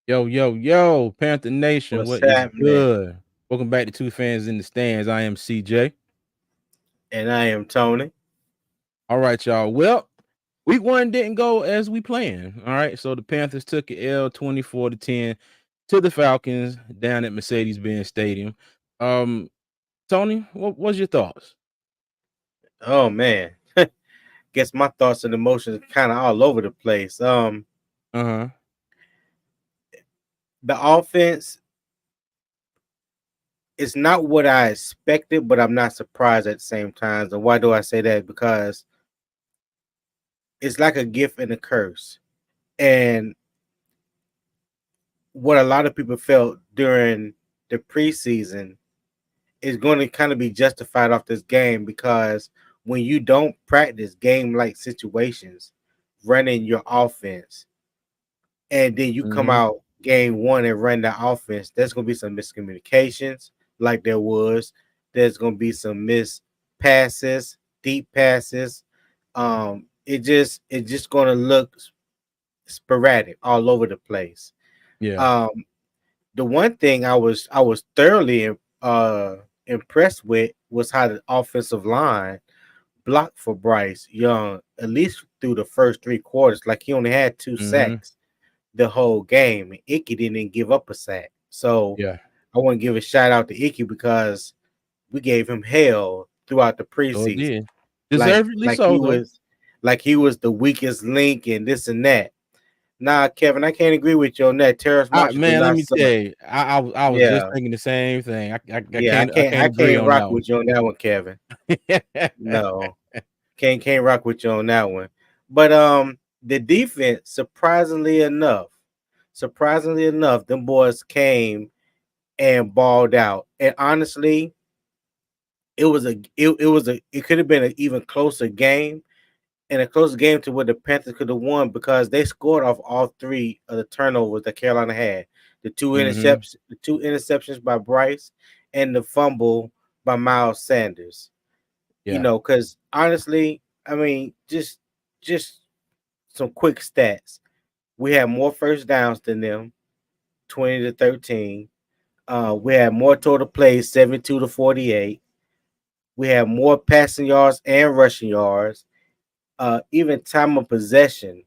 Yo, yo, yo, Panther Nation, What's what is happening? good? Welcome back to Two Fans in the Stands. I am CJ. And I am Tony. All right, y'all. Well, week one didn't go as we planned. All right. So the Panthers took an L 24-10 to the Falcons down at Mercedes-Benz Stadium. Um, Tony, what was your thoughts? Oh man, guess my thoughts and emotions kind of all over the place. Uh-huh. The offense is not what I expected, but I'm not surprised at the same time. And why do I say that? Because it's like a gift and a curse. And what a lot of people felt during the preseason is going to kind of be justified off this game because when you don't practice game like situations, running your offense, and then you come Mm-hmm. out game one and run the offense, there's gonna be some miscommunications, like there was. There's gonna be some missed passes, deep passes. It just gonna look sporadic all over the place. Yeah. Um, the one thing I was thoroughly impressed with was how the offensive line blocked for Bryce Young at least through the first three quarters. Like he only had two Mm-hmm. sacks the whole game. And Icky didn't give up a sack. So Yeah. I want to give a shout out to Icky because we gave him hell throughout the So it preseason. did. Like Deservedly like so, he though. was like he was the weakest link and this and that. Nah, Kevin, I can't agree with you on that. Terrace Marshall do Man, let not me suck. tell you, I was just Yeah, thinking the same thing. I yeah, can't I can't I agree can't on rock that one. with you on that one, Kevin. No, can't rock with you on that one. But the defense, surprisingly enough, them boys came and balled out. And honestly, it could have been an even closer game and a closer game to what the Panthers could have won because they scored off all three of the turnovers that Carolina had. Mhm. The two interceptions by Bryce and the fumble by Miles Sanders. Yeah. Because honestly, I mean, just some quick stats. We had more first downs than them, 20-13. We had more total plays, 72-48. We had more passing yards and rushing yards. Even time of possession,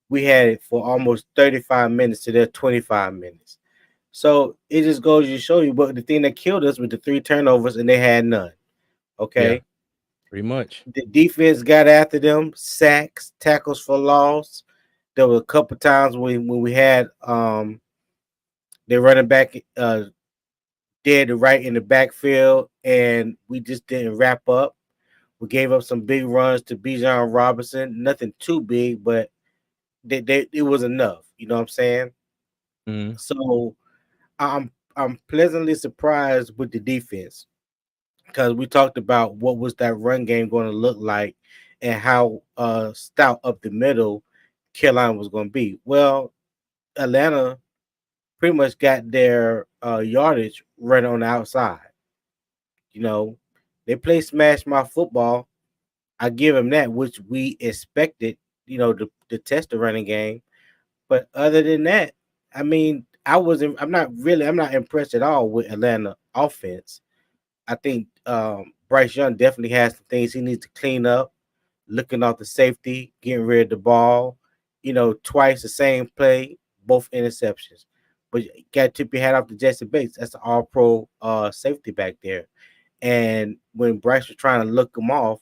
we had it for almost 35 minutes to their 25 minutes. So it just goes to show you. But the thing that killed us was the three turnovers, and they had none. Yeah. Okay. Pretty much. The defense got after them, sacks, tackles for loss. There were a couple times when we had their running back dead to right in the backfield, and we just didn't wrap up. We gave up some big runs to Bijan Robinson. Nothing too big, but it was enough. You know what I'm saying? Mhm. So I'm pleasantly surprised with the defense because we talked about what was that run game going to look like and how stout up the middle Carolina was going to be. Well, Atlanta pretty much got their yardage right on the outside. You know, they play smash mouth football. I give them that, which we expected. To test the running game. But other than that, I mean, I'm not impressed at all with Atlanta offense. I think Bryce Young definitely has some things he needs to clean up, looking off the safety, getting rid of the ball. Twice the same play, both interceptions. But you got to tip your hat off to Jesse Bates. That's the all pro safety back there. And when Bryce was trying to look him off,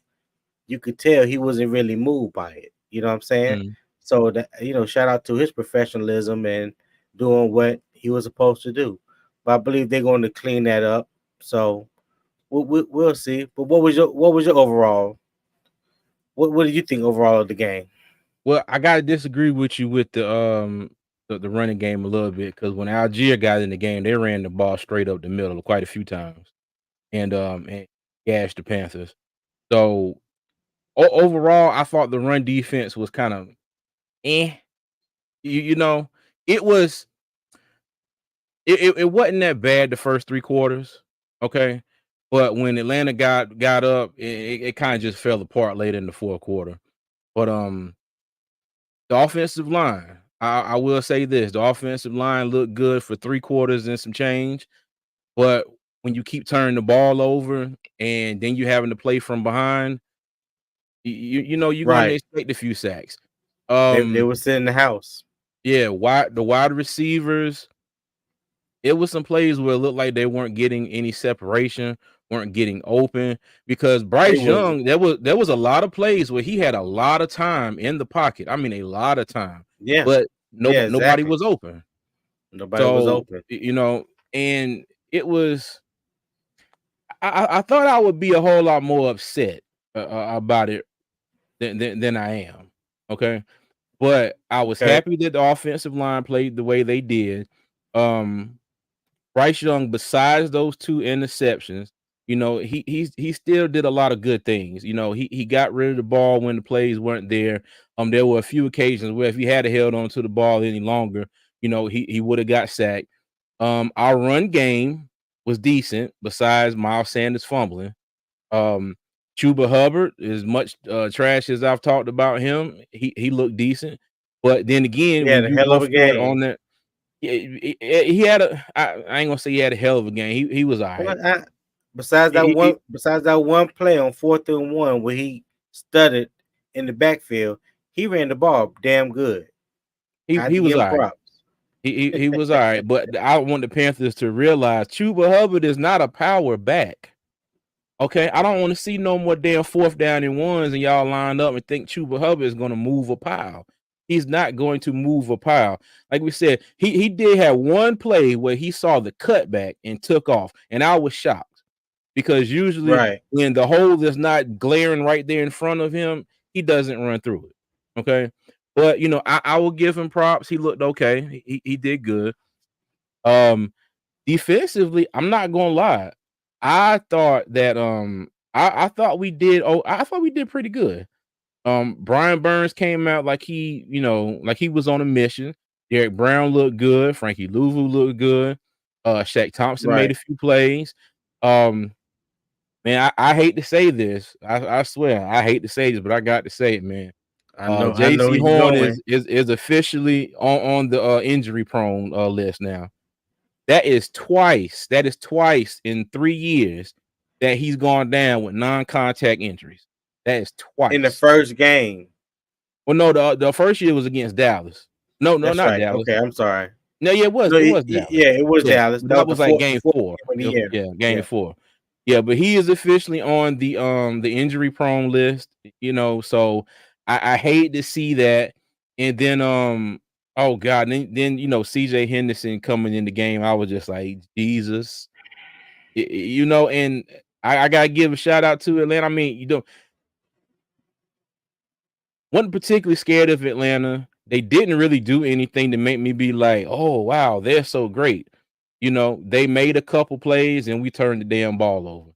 you could tell he wasn't really moved by it. You know what I'm saying? Mhm. So that shout out to his professionalism and doing what he was supposed to do. But I believe they're going to clean that up. So we'll see. But what was your overall? What did you think overall of the game? Well, I gotta disagree with you with the running game a little bit because when Algier got in the game, they ran the ball straight up the middle quite a few times and gashed the Panthers. So overall, I thought the run defense was kind of eh. You know, it was it wasn't that bad the first three quarters, okay. But when Atlanta got up, it kind of just fell apart later in the fourth quarter. But the offensive line. I will say this: the offensive line looked good for 3 quarters and some change, but when you keep turning the ball over and then you having to play from behind, you know you're gonna Right. expect a few sacks. They Um, were sitting in the house. yeah, the wide receivers, it was some plays where it looked like they weren't getting any separation, weren't getting open because They Bryce was Young, there was a lot of plays where he had a lot of time in the pocket. I mean, a lot of time, yeah. but Yeah, nobody exactly. was open. Nobody was So open. you know, and it was. I thought I would be a whole lot more upset about it than I am. Okay, but I was Okay. happy that the offensive line played the way they did. Um, Bryce Young, besides those 2 interceptions, he still did a lot of good things. He got rid of the ball when the plays weren't there. There were a few occasions where if he had held on to the ball any longer, he would have got sacked. Our run game was decent, besides Miles Sanders fumbling. Um, Chuba Hubbard, as much trash as I've talked about him, he looked decent. But then He again, had when a you hell go of a for it on game. that, yeah, he had a. I ain't gonna say he had a hell of a game. He was all right. Well, besides that He one play on 4th and 1 where he studded in the backfield, he ran the ball damn good. he, I had he to give was him all right. props. He was all right. But I want the Panthers to realize Chuba Hubbard is not a power back. Okay, I don't want to see no more damn 4th down and 1s and y'all line up and think Chuba Hubbard is going to move a pile. He's not going to move a pile. Like we said, he did have one play where he saw the cutback and took off, and I was shocked because usually Right. when the hole is not glaring right there in front of him, he doesn't run through it. Okay, but I will give him props. He looked okay. He did good. Um, Defensively, I'm not gonna lie. I thought that I thought we did I thought we did pretty good. Brian Burns came out like like he was on a mission. Derek Brown looked good, Frankie Louvu looked good. Shaq Thompson made Right. a few plays. Um Man, I hate to say this. I swear I hate to say this, but I got to say it, man. I know JC where you Horn going. is officially on the injury prone list now. That is twice in 3 years that he's gone down with non-contact injuries. That is In the twice. first game. Well, no, the first year was against Dallas. No, That's not right. Dallas. Okay, I'm sorry. No, yeah, No, it was Dallas. yeah, it was Yeah, Dallas. but That that was was like the game fourth 4. game of the It was, year. yeah, game Yeah. 4. Yeah, but he is officially on the injury prone list, so I hate to see that. And then oh god, then CJ Henderson coming in the game, I was just like, Jesus. And I gotta give a shout out to Atlanta. I mean, wasn't particularly scared of Atlanta. They didn't really do anything to make me be like, oh wow, they're so great. They made a couple plays and we turned the damn ball over.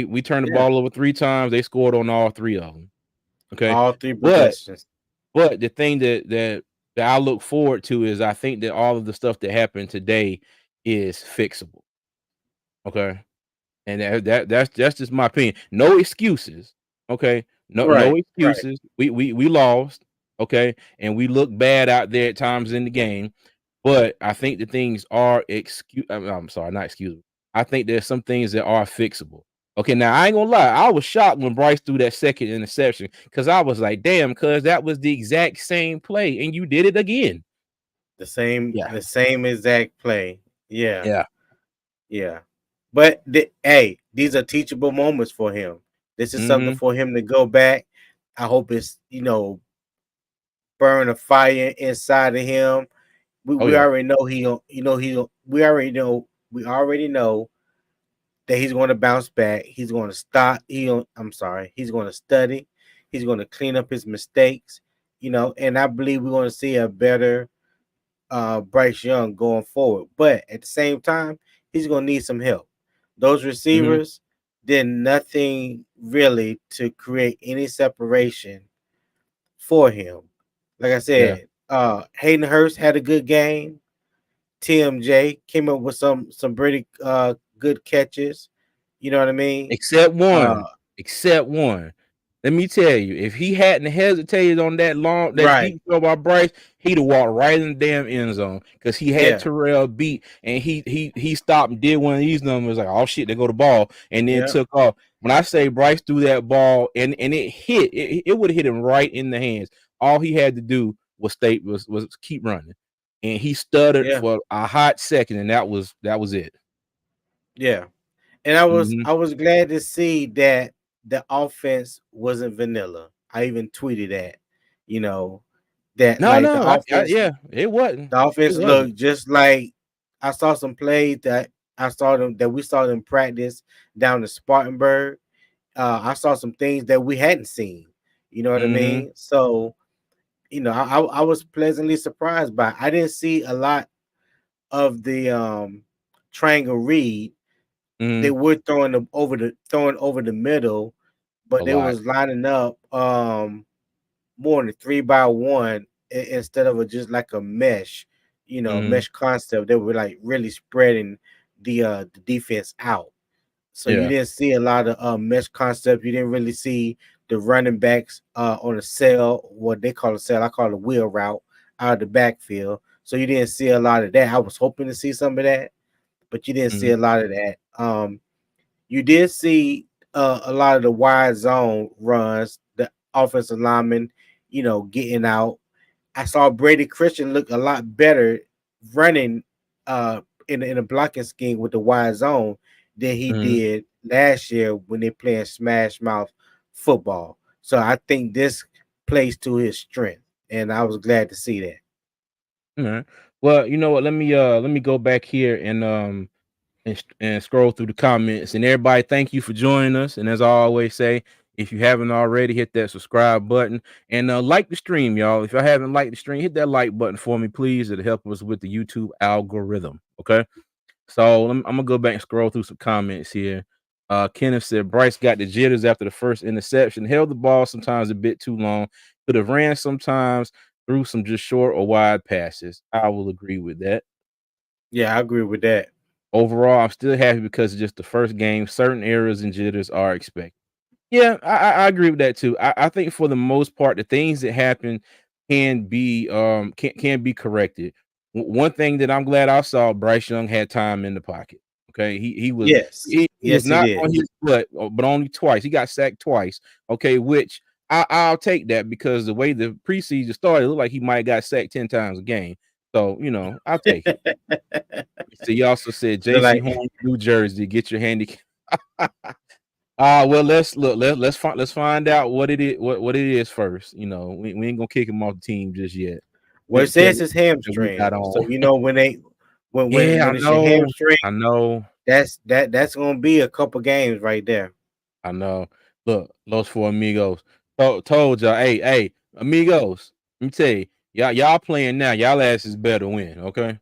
We turned the Yeah. ball over 3 times. They scored on all 3 of them. Okay, All three but possessions. the thing that I look forward to is I think that all of the stuff that happened today is fixable. Okay, and that's just my opinion. No excuses. Okay. No Right. Right. excuses. We lost. Okay. And we look bad out there at times in the game. But I think the things are I'm sorry, not excusable. I think there's some things that are fixable. Okay, now I ain't gonna lie. I was shocked when Bryce threw that second interception because I was like, damn, cuz that was the exact same play and you did it again. Yeah. The same exact play. Yeah. Yeah. Yeah. But hey, these are teachable moments for him. This is something Hmm. for him to go back. I hope it's burn a fire inside of him. Oh We yeah. already know we already know that he's going to bounce back. He's going to stop. I'm sorry. He's going to study. He's going to clean up his mistakes. And I believe we're going to see a better Bryce Young going forward. But at the same time, he's going to need some help. Those Hmm. receivers did nothing really to create any separation for him. Like I Yeah. said, Hayden Hurst had a good game. TMJ came up with some pretty good catches. You know what I mean? Except Uh, one. Except one. Let me tell you, if he hadn't hesitated on that Right. deep throw by Bryce, he'd have walked right in the damn end zone because he had Yeah. Terrell beat, and he stopped and did one of these numbers like, oh shit, they go the ball, and then Yeah. took off. When I say Bryce threw that ball and it hit, it would have hit him right in the hands. All he had to do was keep running, and he stuttered Yeah. for a hot second, and that was it. Yeah. And I was Hmm. I was glad to see that the offense wasn't vanilla. I even tweeted that, you know, that No, like the no, offense yeah, it wasn't. the It offense wasn't. looked just like I saw some plays that we saw them practice down in Spartanburg. I saw some things that we hadn't seen. You know what I Hmm. mean? So, I was pleasantly surprised by it. I didn't see a lot of the triangle read. They Hmm. were throwing over the middle, A but they lot. was lining up more than 3 by 1 instead of just like a mesh, Hmm. mesh concept. They were like really spreading the defense out. So you Yeah. didn't see a lot of mesh concept. You didn't really see the running backs on a cell, what they call a cell. I call it a wheel route out of the backfield. So you didn't see a lot of that. I was hoping to see some of that, but you didn't see Mhm, a lot of that. You did see a lot of the wide zone runs, the offensive linemen, getting out. I saw Brady Christian look a lot better running uh, in a blocking scheme with the wide zone than he mhm, did last year when they playing smash mouth football. So I think this plays to his strength, and I was glad to see that. alright. Well, you know what? Let me go back here and scroll through the comments. And everybody, thank you for joining us. And as I always say, if you haven't already, hit that subscribe button and like the stream, y'all. If y'all haven't liked the stream, hit that like button for me, please. It'll help us with the YouTube algorithm. Okay. So I'm gonna go back and scroll through some comments here. Kenneth said Bryce got the jitters after the first interception, held the ball sometimes a bit too long, could have ran sometimes, threw some just short or wide passes. I will agree with that. Yeah, I agree with that. Overall, I'm still happy because it's just the first game. Certain errors and jitters are expected. Yeah, I agree with that too. I think for the most part, the things that happen can be corrected. One thing that I'm glad I saw, Bryce Young had time in the pocket. Okay, Yes, he was yes, he not did. on his butt, but only twice. He got sacked twice. Okay, which I'll take that because the way the preseason started, it looked like he might have got sacked 10 times a game. So I'll take it. So he also said So J.C. like, Horn, New Jersey, get your handicap. Well, let's look. Let's find out what it is. What it is first. We ain't gonna kick him off the team just yet. well, it Tell says his that we got hamstring. So on. Yeah, when it's your hamstring, I know, that's gonna be a couple games right there. I know. Look, Los Four Amigos. Told y'all, hey, amigos. Let me tell you, y'all playing now. Y'all asses better win. Okay,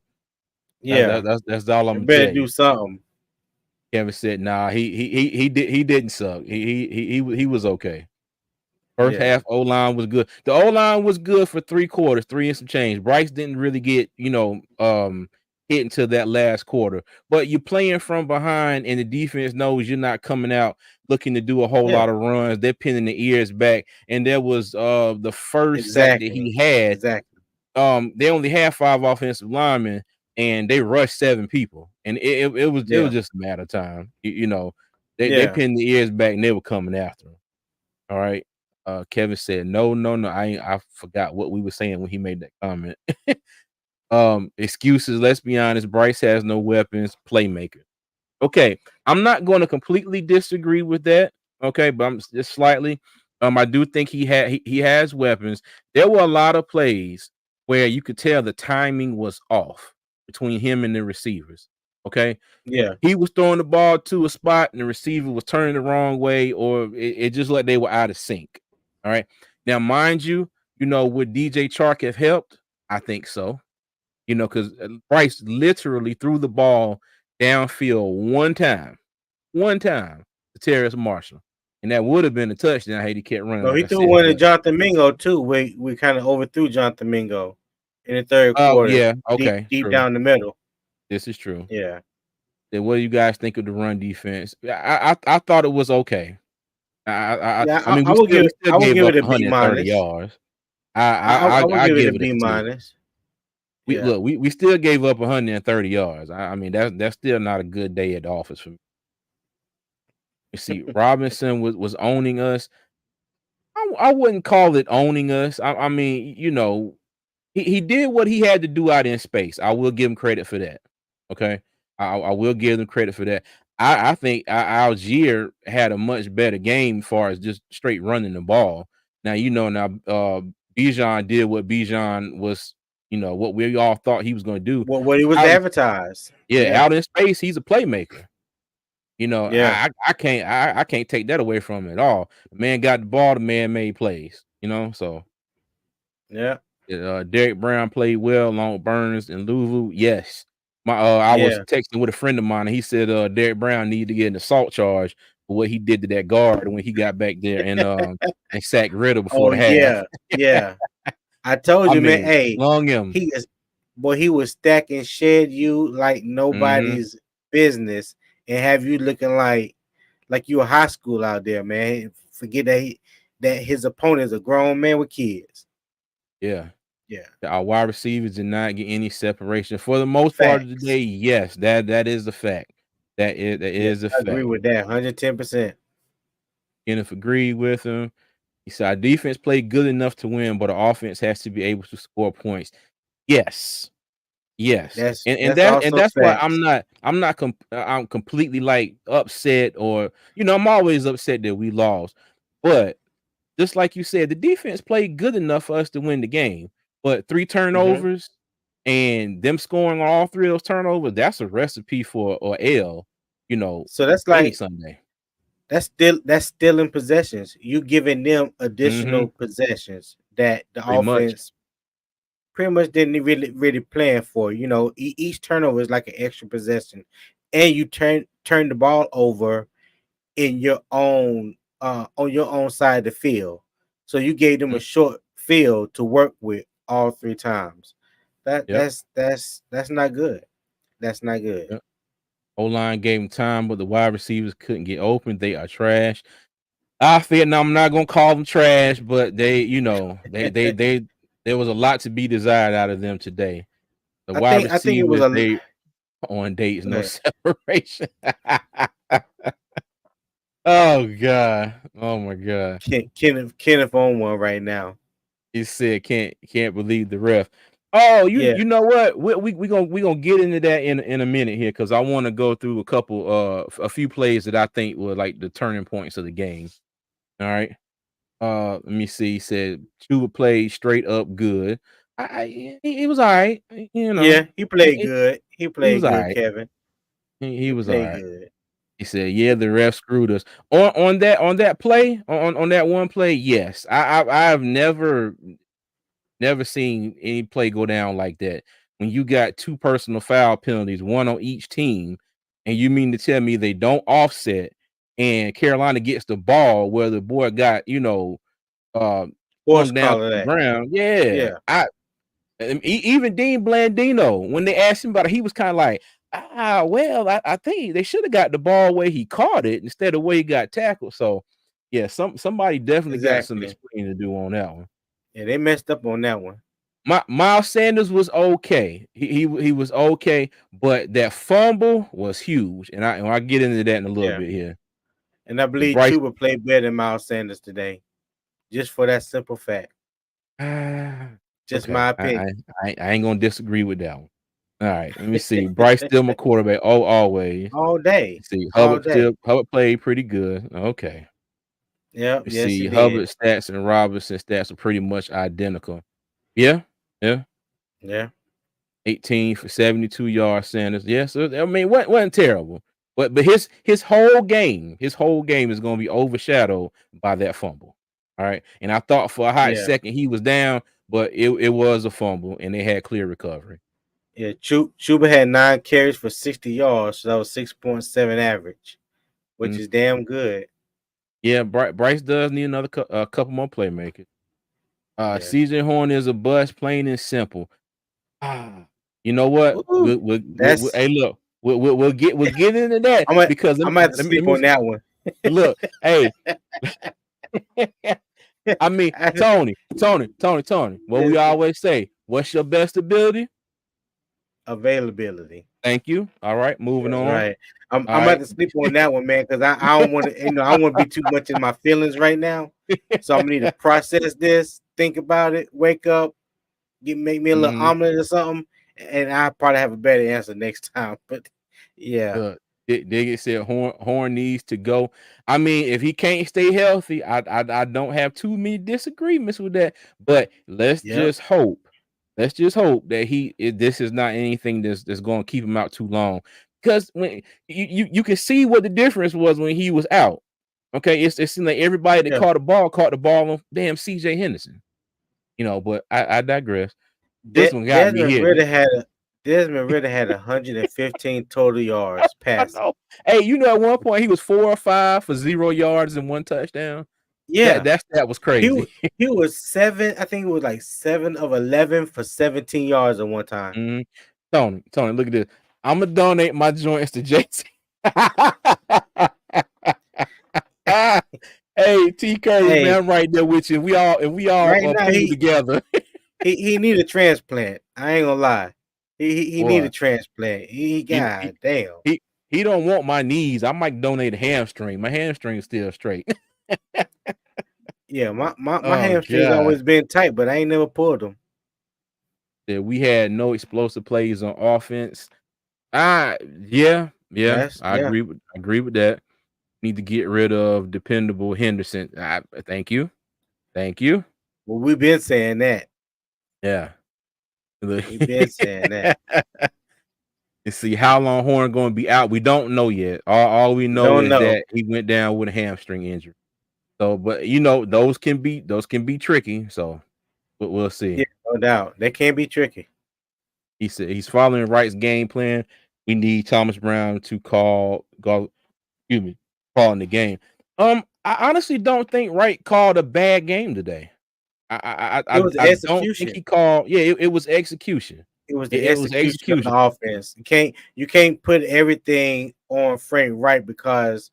Yeah, that's all I'm they gonna better tell you. do something. Kevin said, nah, he didn't suck. He was okay. First Yeah, half O line was good. The O line was good for 3 quarters, three and some change. Bryce didn't really get hit into that last quarter. But you're playing from behind, and the defense knows you're not coming out looking to do a whole yeah, lot of runs. They're pinning the ears back, and there was the first sack that exactly, he had. exactly. They only had 5 offensive linemen, and they rushed 7 people, and it was Yeah, just a matter of time. They yeah. pinned the ears back, and they were coming after him. All right. Kevin said, "No, no, no. I forgot what we were saying when he made that comment." Excuses. Let's be honest. Bryce has no weapons. Playmaker. Okay, I'm not going to completely disagree with that. Okay, but I'm just slightly. I do think he has weapons. There were a lot of plays where you could tell the timing was off between him and the receivers. Okay, Yeah, he was throwing the ball to a spot and the receiver was turning the wrong way, or it just like they were out of sync. All right. Now, mind you, would DJ Chark have helped? I think so. Because Bryce literally threw the ball downfield one time to Terrace Marshall. And that would have been a touchdown. I hate he kept running, no, like he I threw said. one to But Jonathan Mingo too. We kind of overthrew Jonathan Mingo in the third quarter, yeah, deep okay, deep true. down the middle. This is true. Yeah, Then what do you guys think of the run defense? I thought it was okay. I mean, we still I will gave give up it a B 130 minus. yards. I I will I give it a give it a B C. minus. We Yeah. look, we still gave up 130 yards. I mean, that's still not a good day at the office for me. You see, Robinson was owning us. I wouldn't call it owning us. I mean, he did what he had to do out in space. I will give him credit for that. Okay, I will give them credit for that. I think Algier had a much better game as far as just straight running the ball. Now Bijan did what Bijan was, what we all thought he was going to do. What he was Out, advertised. yeah, Yeah. out in space, he's a playmaker. Yeah. I can't take that away from him at all. The man got the ball, the man made plays. So Yeah. Derek Brown played well along with Burns and Louvu. Yes. I was Yeah. texting with a friend of mine and he said Derek Brown needed to get an assault charge for what he did to that guard when he got back there and sacked Ritter before Oh the half. yeah. Yeah. I told I you, man. mean, Hey, long him. he is. Boy, he was stacking shed you like Hmm. nobody's business, and have you looking like you a high school out there, man. Forget that his opponent is a grown man with kids. Yeah. Yeah. Our wide receivers did not get any separation for the most part of the Facts. day. Yes, that is the fact. That Yeah, is a I agree fact. with that. 110%. Kenneth agreed with him. He said our defense played good enough to win, but our offense has to be able to score points. Yes. Yes. And That's that and also that's why facts. I'm completely like upset or I'm always upset that we lost. But just like you said, the defense played good enough for us to win the game. But 3 Hmm. turnovers and them scoring on all 3 of those turnovers, that's a recipe for or L, you know, So that's any like Sunday. that's still in possessions. You giving them Mhm. additional possessions that the Pretty much. offense pretty much didn't really plan for. Each turnover is like an extra possession, and you turn the ball over in your own on your own side of the field. So you gave them a Mhm. short field to work with all 3 times. That Yep. that's that's that's not good. That's not good. Yep. O-line gave him time, but the wide receivers couldn't get open. They are trash. I feel now I'm not gonna call them trash, but they there was a lot to be desired out of them today. The wide I think it was receivers, a they on dates, go no ahead. separation. Oh god. Oh my god. Kenneth on one right now. He said can't believe the ref. Oh, Yeah, you know what? We gonna get into that in a minute here because I want to go through a few plays that I think were like the turning points of the game. All right. Let me see. He said Chuba played straight up good. He was all right. yeah. He played He, good. He he was played all good, right. Kevin. He He was all played right. good. He said, "Yeah, the ref screwed us on that play on that one play. Yes, I've never seen any play go down like that. When you got 2 personal foul penalties, one on each team, and you mean to tell me they don't offset, and Carolina gets the ball where the boy got uh, Horse flung down to collar the that. ground. Yeah, Yeah, even Dean Blandino, when they asked him about it, he was kind of like, well, I think they should have got the ball where he caught it instead of where he got tackled. So, yeah, somebody definitely got some exactly. explaining to do on that one. Yeah, they messed up on that one. Miles Sanders was okay. He was okay, but that fumble was huge, and I get into that in a little Yeah, bit here. and I The believe Bryce, Chuba played better than Miles Sanders today, just for that simple fact. ah, Just okay, my I, opinion. I I ain't gonna disagree with that one. All right, let me see. Bryce still my quarterback. Oh, always. All day, Let's see, all day. Hubbard played pretty good. Okay. Yep, You yes, he see, did. Hubbard stats and Robinson stats are pretty much identical. Yeah, yeah. Yeah, 18 for 72 yards, Sanders. Yes, I mean, wasn't terrible. But his whole game is gonna be overshadowed by that fumble. All right. And I thought for a hot yeah, second he was down, but it was a fumble and they had clear recovery. yeah. Chuba had 9 carries for 60 yards, so that was 6.7 average, which Mm. is damn good. Yeah, Bryce does need another couple more playmakers. Yeah. CJ Horn is a bust, plain and simple. Ah, you know what? Ooh, We'll that's hey, look, we'll get into that I'm gonna because I'm gonna have to let sleep me on that one. Look, hey, I mean, I- Tony. What we it's always say, what's your best ability? availability. Thank you. All right, moving That's on. right. I'm All about right. to sleep on that one, man, because I don't want to, I don't want to be too much in my feelings right now. So I'm gonna need to process this, think about it, wake up, make me a little Mhm. omelet or something, and I probably have a better answer next time. But yeah, Look, Diggett said Horn needs to go. I mean, if he can't stay healthy, I don't have too many disagreements with that. But let's yep, just hope. Let's just hope that this is not anything that's going to keep him out too long. Because when you can see what the difference was when he was out. Okay, it seemed like everybody that yeah. caught the ball on damn CJ Henderson. But I digress. This one got me Desmond here. Ritter had a Desmond Ritter had 115 total yards I passing. know. Hey, at one point he was 4 or 5 for 0 yards and 1 touchdown. Yeah, That was he crazy. wa- he was seven. I think it was like 7 of 11 for 17 yards at one time. Mhm. Tony, look at this. Imma donate my joints to JC. Hey, T Curry, Hey, man, I'm right there with you. We all right now pulled together. he need a transplant. I ain't gonna lie. He need a Boy, transplant. he he God damn. he he don't want my knees. I might donate a hamstring. My hamstring's still straight. Yeah, my Oh hamstrings god. always been tight, but I ain't never pulled them. That we had no explosive plays on offense. Ah, yeah, That's yeah. I agree with that. Need to get rid of dependable Henderson. Thank you. Thank you. Well, we've been saying that. Yeah. Look. We've been saying that. And see how long Horn going to be out. We don't know yet. All we We know don't is know. that he went down with a hamstring injury. So, but those can be tricky. So, but we'll see. Yeah, no doubt. They can be tricky. He said he's following Wright's game plan. We need Thomas Brown to excuse me, calling the game. I honestly don't think Wright called a bad game today. It was the I don't think execution. he called. Yeah, it was execution. It was the It was execution of the execution. offense. You can't put everything on Frank Wright because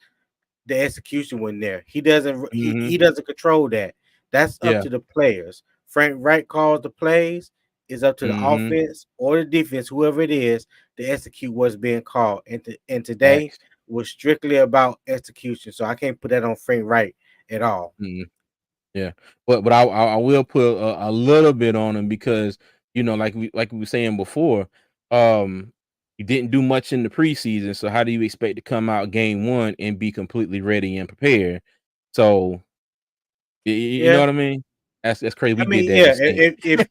the execution wasn't there. Hmm. He doesn't control that. That's up Yeah. to the players. Frank Wright calls the plays. It's up to the Hmm. offense or the defense, whoever it is, to execute what's being called. And today Facts. was strictly about execution. So I can't put that on Frank Wright at all. Mhm. Yeah, but I will put a little bit on him because like we were saying before, he didn't do much in the preseason. So how do you expect to come out game one and be completely ready and prepared? So you know Yeah. what I mean? That's crazy. I We did mean, that in yeah, state.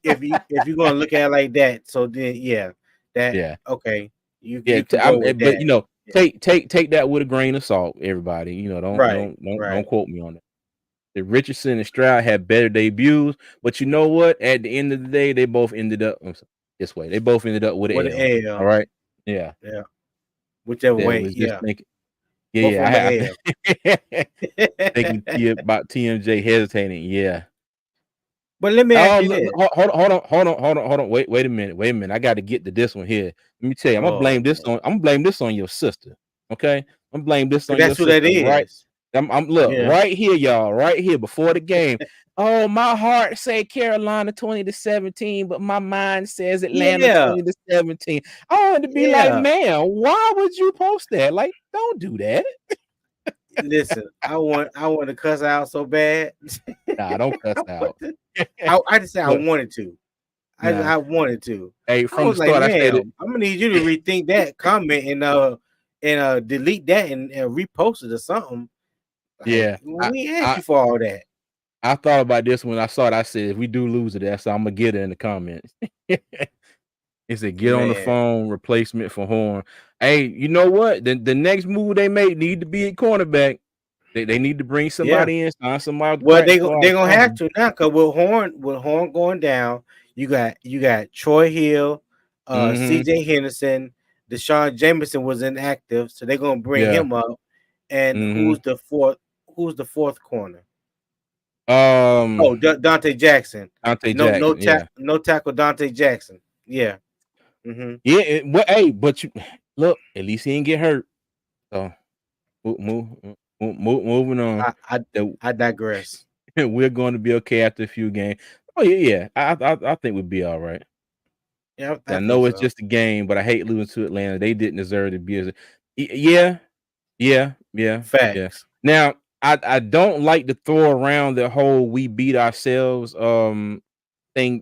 if you're gonna look at it like that, so then yeah, that Yeah, okay, you yeah. you can go with But that. Yeah. take that with a grain of salt, everybody. Right, Don't right. quote me on that. The Richardson and Stroud had better debuts, but you know what? At the end of the day, they both ended up this way. They both ended up with What an an L. All L. right. Yeah. Yeah. Whichever That way, was just yeah. thinking. Yeah, Both of them yeah. an L. Thinking about TMJ hesitating. Yeah. But let me ask Oh, you this. hold on. Wait a minute. Wait a minute. I got to get to this one here. Let me tell you. Oh man, I'm gonna blame this on your sister. Okay. I'm gonna blame this 'cause on your that's who that sister. Right. is. I'm look Yeah. right here, y'all. Right here before the game. Oh, my heart say Carolina 20-17, but my mind says Atlanta Yeah. 20-17. I want to be like, Yeah. man, why would you post that? Like, don't do that. Listen, I want to cuss out so bad. Nah, don't cuss I want out. to- I just said I Look, wanted to. nah. I wanted to. Hey, I from the was like, start, I said it. ma'am, I'm gonna need you to rethink that comment and delete that and repost it or something. Like Yeah, we ain't asked I you for all that. I thought about this when I saw it. I said, if we do lose it, that's I'm gonna get it in the comments. It said, get on the Man. phone, replacement for Horn. Hey, you know what? The next move they make need to be a cornerback. They need to bring Yeah. somebody in, sign somebody with the Well, practice squad they're or gonna have something. to now because with Horn going down, you got Troy Hill, Mhm. CJ Henderson, Deshaun Jameson was inactive, so they're gonna bring Yeah. him up. And Mhm. who's the fourth corner? Um, Oh, Dante Jackson. Dante No, no Jackson. tack, Yeah. no tackle. Dante Jackson. Yeah. Mm-hmm. Yeah. Hey, but you look, at least he didn't get hurt. So move Moving on. I I, That I digress. we're going to be okay after a few games. Oh yeah, yeah. I think we'll be all right. Yeah, I I think know it's so. just a game, but I hate losing to Atlanta. They didn't deserve to be as yeah, yeah, yeah, yeah. Facts. Now, I don't like to throw around the whole "we beat ourselves" thing,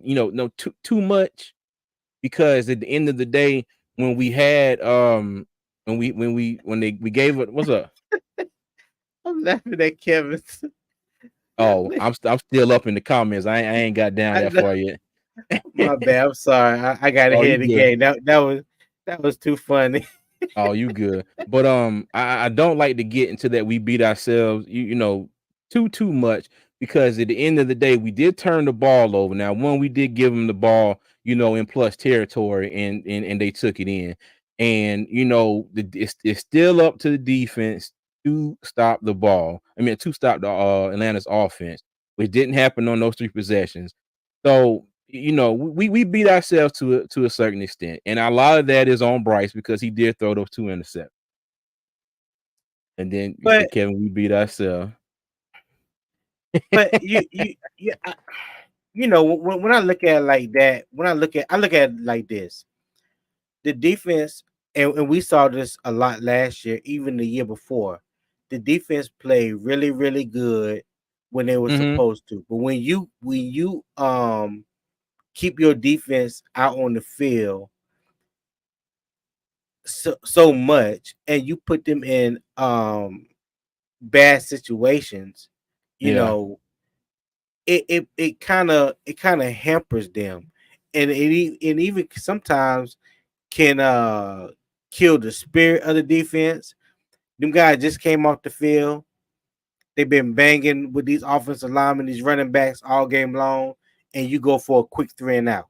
no, too much, because at the end of the day, when we had when we gave it what's up? I'm laughing at Kevin's. Oh, I'm still up in the comments. I ain't got down I that know, far yet. my bad. I'm sorry. I got Oh, ahead you of the good. game. That was too funny. Oh, you good. But I don't like to get into that we beat ourselves, too much, because at the end of the day, we did turn the ball over. Now, one, we did give them the ball, in plus territory, and they took it in. And it's still up to the defense to stop the ball. I mean, to stop the Atlanta's offense, which didn't happen on those three possessions. So we beat ourselves to a certain extent, and a lot of that is on Bryce because he did throw those two intercepts. And then you But said, Kevin, we beat ourselves. but when I look at it like that, I look at it like this. The defense, and we saw this a lot last year, even the year before. The defense played really, really good when they were Mhm. supposed to. But when you keep your defense out on the field so much, and you put them in bad situations, you Yeah. know, it kind of hampers them, and and even sometimes can kill the spirit of the defense. Them guys just came off the field. They've been banging with these offensive linemen, these running backs all game long, and you go for a quick 3 and out.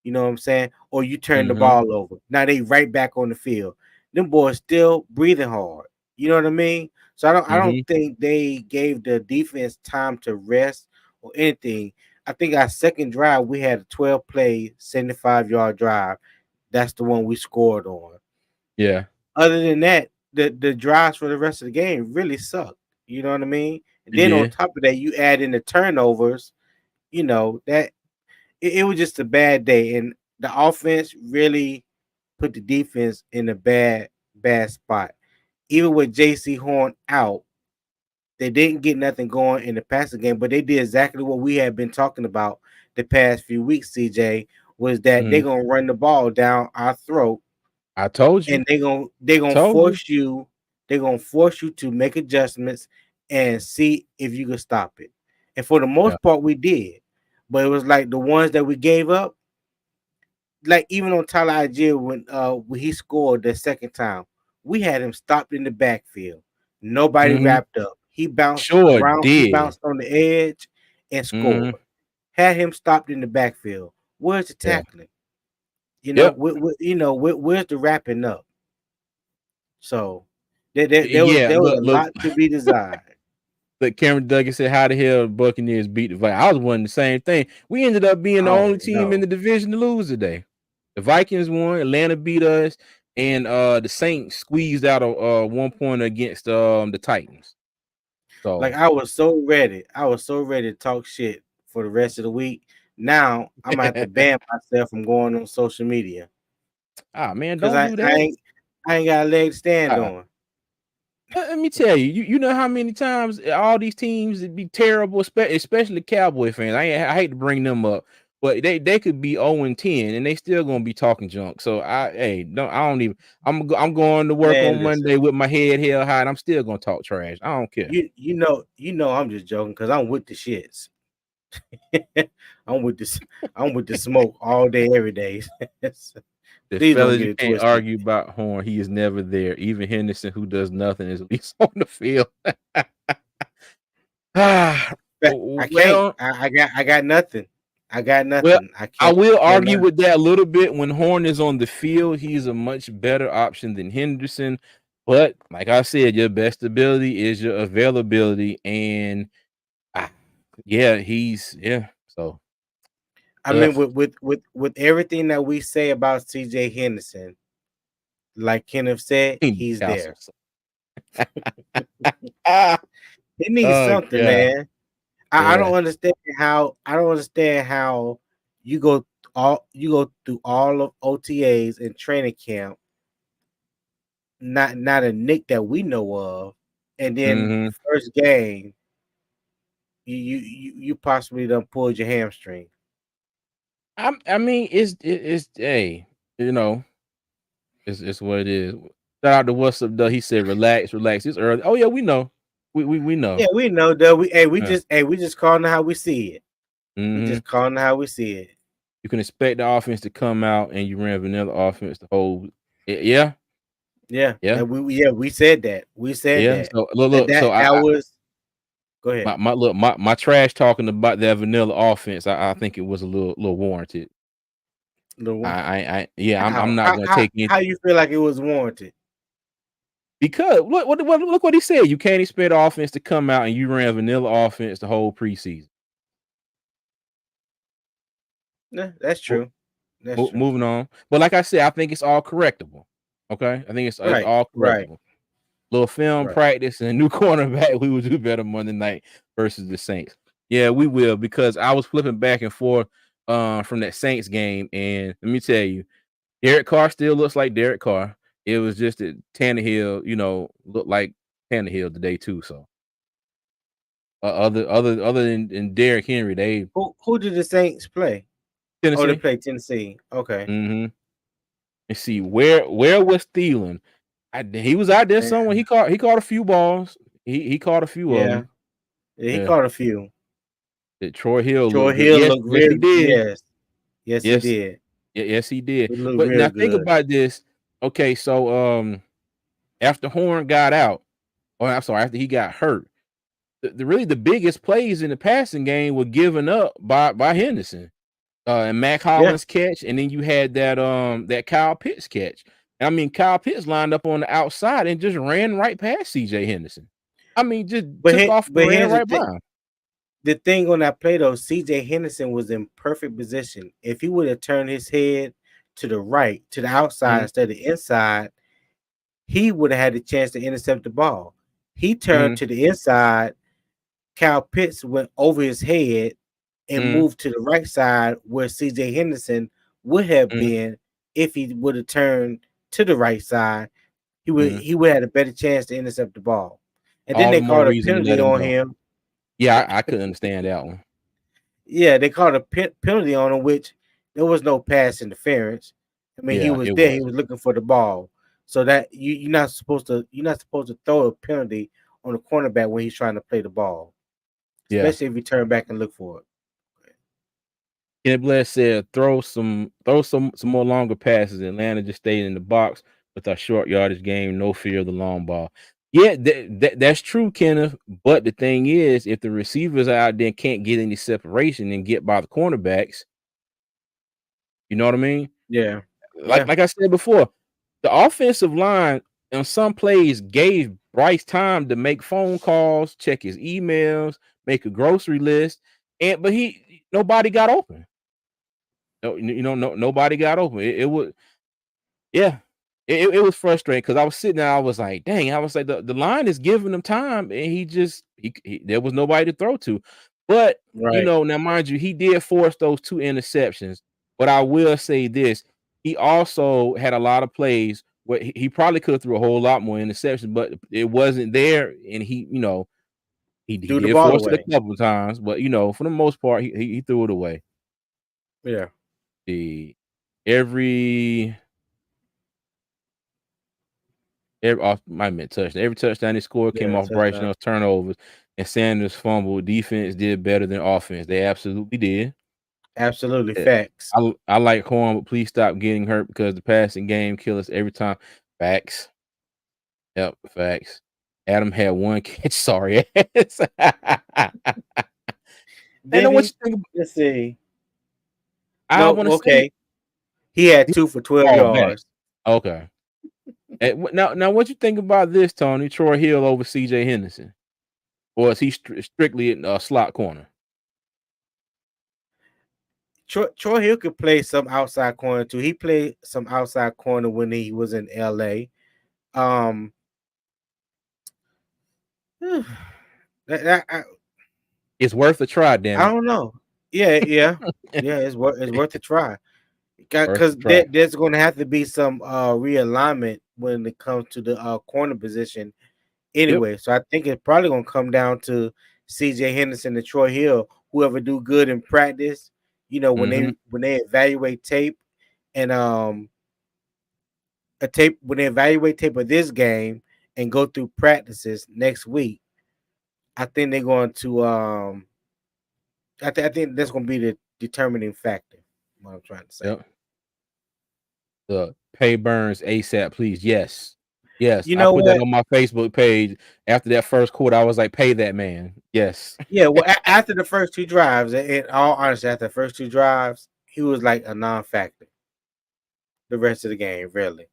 You know what I'm saying? Or you turn the Mhm. ball over. Now they right back on the field. Them boys still breathing hard. You know what I mean? So I don't Mhm. think they gave the defense time to rest or anything. I think our second drive we had a 12 play, 75-yard drive. That's the one we scored on. Yeah. Other than that, the drives for the rest of the game really sucked. You know what I mean? And It then on did. top of that, you add in the turnovers. That it was just a bad day, and the offense really put the defense in a bad spot. Even with J.C. Horn out, they didn't get nothing going in the passing game, but they did exactly what we have been talking about the past few weeks. CJ, was that they're Mhm. gonna run the ball down our throat, I told you. and they're gonna Told you. force you to make adjustments and see if you can stop it. And for the Yeah. most part, we did, but it was like the ones that we gave up, like even on Tyler Algier when he scored the second time, we had him stopped in the backfield. Nobody Mhm. wrapped up. He bounced Sure around, he did. bounced on the edge and Mhm. scored. Had him stopped in the backfield. Where's the Yeah. tackling? Yep. Where's the wrapping up? So there was Yeah. there was Look, a look. lot to be desired. But Cameron Duggan said, "How the hell the Buccaneers beat the Vikings?" I was wondering the same thing. We ended up being I the only don't team in know. the division to lose today. The Vikings won, Atlanta beat us, and the Saints squeezed out a 1 point against the Titans. Like So I was so ready to talk shit for the rest of the week. Now I'm gonna have to ban myself from going on social media man, because don't I, do I that. ain't I ain't got a leg to stand Ah, on. let me tell you, you know how many times all these teams would be terrible, especially Cowboy fans. I hate to bring them up, but they could be 0-10 and they still gonna be talking junk. So I don't even. I'm going to work Man, on listen, Monday with my head held high, and I'm still gonna talk trash. I don't care. you know I'm just joking because I'm with the shits. I'm with this. I'm with the smoke all day, every day. The Please don't fellas get you it can't twisted. argue about Horn, he is never there. Even Henderson, who does nothing, is at least on the field. Ah, But I can't. well, I got nothing. I got Well, nothing. I I can't. will I argue cannot. with that a little bit. When Horn is on the field, he's a much better option than Henderson. But like I said, your best ability is your availability, and ah, yeah, yeah. So I mean, tough. with everything that we say about C.J. Henderson, like Kenneth said, Team he's there. Castles. He needs Oh something, god. man. Yeah. I don't understand how you go through all of OTAs and training camp, not a nick that we know of, and then Mhm. first game you possibly done pulled your hamstring. I mean, it's hey, you know, it's what it is. Shout out to What's Up, though. He said, "Relax, relax. It's early." Oh yeah, we know. We know. Yeah, we know that Yeah. we just calling it how we see it. We Mhm. just calling it how we see it. You can expect the offense to come out, and you ran vanilla offense the whole. Yeah, yeah, We said that. We said yeah. that. So look. So That was go ahead. my trash talking about that vanilla offense. I think it was a little warranted. The one Yeah. I'm not gonna take it how you feel like it was warranted? because look what he said. You can't expect the offense to come out, and you ran vanilla offense the whole preseason. Yeah, that's Mo- true. That's true. Moving on, but like I said, I think it's all correctable. Okay, I think it's Right, all right, correctable. Little film right. practice and a new cornerback, we would do better Monday night versus the Saints. Yeah, we will because I was flipping back and forth from that Saints game, and let me tell you, Derek Carr still looks like Derek Carr. It was just that Tannehill, looked like Tannehill today too. So other than Derrick Henry, they Who did the Saints play? Oh, they Tennessee. played Tennessee. Okay. Mm-hmm. And see where was Thielen? He was out there Eh, somewhere. He caught a few balls. He caught a few of yeah. them. Yeah, he Yeah. caught a few. That Troy Hill Troy looked good. Hill Yes, looked yes, he real. did. Yes, yes, he Yes, did. yes, he did. He looked But real now think good. about this. Okay, so after Horn got out, or I'm sorry, after he got hurt, the really the biggest plays in the passing game were given up by Henderson. And Mac Yeah, Hollins catch, and then you had that Kyle Pitts catch. I mean, Kyle Pitts lined up on the outside and just ran right past CJ Henderson. I mean, just took off and but ran here's the right by thing. him. The thing on that play though, CJ Henderson was in perfect position. If he would have turned his head to the right, to the outside Mhm, instead of the inside, he would have had a chance to intercept the ball. He turned mhm, to the inside. Cal Pitts went over his head and mhm, moved to the right side where CJ Henderson would have mhm, been if he would have turned to the right side. mhm. He would have had a better chance to intercept the ball. And then All they the more called a reason to let penalty him on go. him. Yeah, I couldn't understand that one. Yeah, they called a penalty on him, which there was no pass interference. I mean, he Yeah, was it there. He was. was looking for the ball. So that you're not supposed to throw a penalty on a cornerback when he's trying to play the ball, Yeah. especially if you turn back and look for it. Kenny Blair said, throw some more longer passes. Atlanta just stayed in the box with our short yardage game, no fear of the long ball. Yeah, that's true, Kenneth. But the thing is, if the receivers are out there and can't get any separation and get by the cornerbacks, you know what I mean? Yeah, Like yeah, like I said before, the offensive line on some plays gave Bryce time to make phone calls, check his emails, make a grocery list, but nobody got open. No, nobody got open. It was yeah. It was frustrating because I was sitting there, I was like, dang, I was like, the line is giving him time, and there was nobody to throw to. But right. now mind you, he did force those two interceptions. But I will say this: he also had a lot of plays where he probably could have threw a whole lot more interceptions, but it wasn't there, and he Threw the did ball force it a away. couple of times, but for the most part, he threw it away. Yeah, The every might have been touchdown. Every touchdown they scored came yeah, off Bryce touchdown. Young's turnovers and Sanders fumble. Defense did better than offense. They absolutely did. Absolutely, Eh, facts. I like Horn, but please stop getting hurt because the passing game kills us every time. Facts. Yep, facts. Adam had one catch. Sorry ass. And Did then what he? you think? Let's see. I No, want to say okay. He had he 2 for 12 fall back. yards. Okay. Now, what you think about this, Tony? Troy Hill over C.J. Henderson, or is he strictly in slot corner? Troy Hill could play some outside corner too. He played some outside corner when he was in LA. Um, that, It's worth a try, damn I it. don't know. Yeah. It's worth a try. Worth Because a try. there's going to have to be some realignment when it comes to the corner position Yep. anyway. So I think it's probably going to come down to C.J. Henderson and Troy Hill, whoever do good in practice. When Mhm. they evaluate tape and a tape when they evaluate tape of this game and go through practices next week. I think they're going to I think that's going to be the determining factor. What I'm trying to say. Yep. Pay Burns ASAP, please. Yes. Yes. You I know put that what? on my Facebook page after that first quarter. I was like, pay that man. Yes. Yeah, well, after the first two drives, in all honesty, after the first two drives, he was like a non-factor. The rest of the game, really.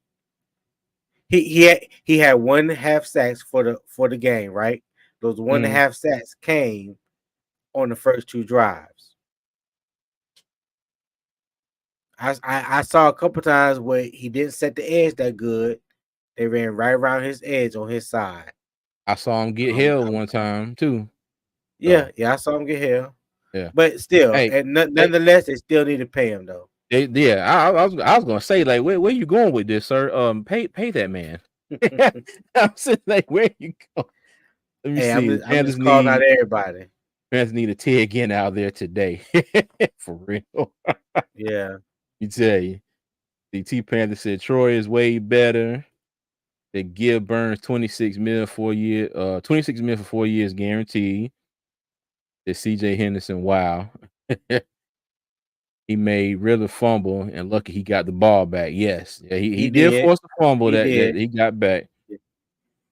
He had 1.5 sacks for the game, right? Those one and a Mhm. half sacks came on the first two drives. I saw a couple times where he didn't set the edge that good. They ran right around his edge on his side. I saw him get Um, held I'm, one time too. yeah, So yeah, I saw him get held, yeah. but still, Hey, and they, nonetheless, they still need to pay him though. yeah. I was gonna say like, where you going with this, sir? Pay that man. I'm sitting like, where you go? Let me Hey, I'm see. just, I'm just calling out everybody. Panthers need a Ted again out there today. For real. Yeah, You tell you. The T Panther said Troy is way better. They give Burns 26 million for 26 million for 4 years guaranteed. That CJ Henderson, wow. He made really fumble and lucky he got the ball back. Yes. Yeah, he he did did. force a fumble He that did. he got back.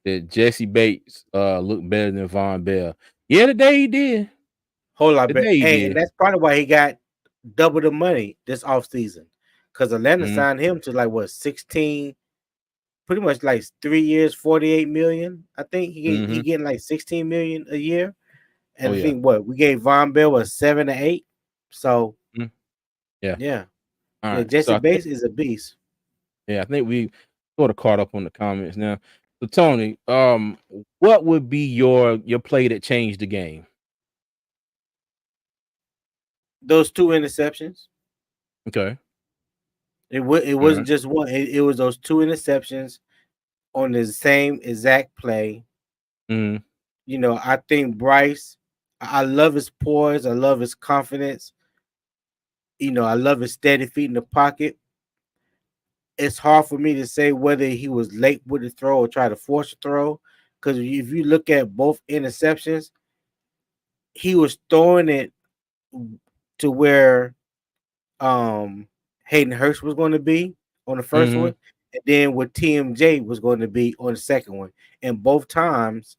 That Jesse Bates looked better than Von Bell. Yeah, today he did. Whole lot better. Today he Hey, and did. that's probably why he got double the money this offseason. Because Atlanta Mhm, signed him to like what 16, pretty much like 3 years, 48 million. I think he mhm. getting like 16 million a year. Oh And I yeah. think what we gave Von Bell was 7 to 8. So Mhm. Yeah. yeah. All Yeah, right. So Jesse I think Bates is a beast. yeah, I think we sort of caught up on the comments now. So Tony, what would be your play that changed the game? Those two interceptions. Okay. It All wasn't right. just one. It was those two interceptions on the same exact play. Mhm. I think Bryce, I love his poise. I love his confidence. I love his steady feet in the pocket. It's hard for me to say whether he was late with the throw or try to force a throw. Because if you look at both interceptions, he was throwing it to where Hayden Hurst was going to be on the first Mhm. one, and then what TMJ was going to be on the second one. And both times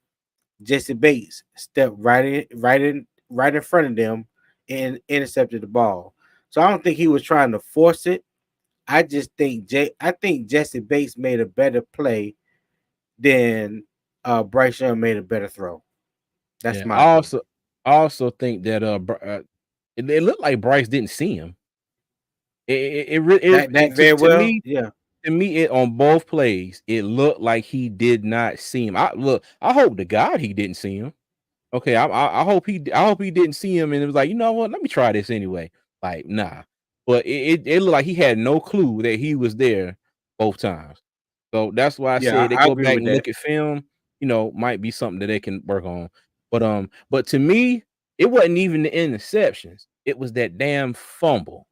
Jesse Bates stepped right in front of them and intercepted the ball. So I don't think he was trying to force it. I think Jesse Bates made a better play than Bryce Young made a better throw. That's Yeah. my opinion. I also think that it looked like Bryce didn't see him. That very well, yeah. To me, it on both plays, it looked like he did not see him. I hope to God he didn't see him. Okay, I hope he didn't see him and it was like, you know what? Let me try this anyway. Like, nah. But it looked like he had no clue that he was there both times. So that's why I Yeah, said they I go agree back with and that. look at film, might be something that they can work on. But to me, it wasn't even the interceptions. It was that damn fumble.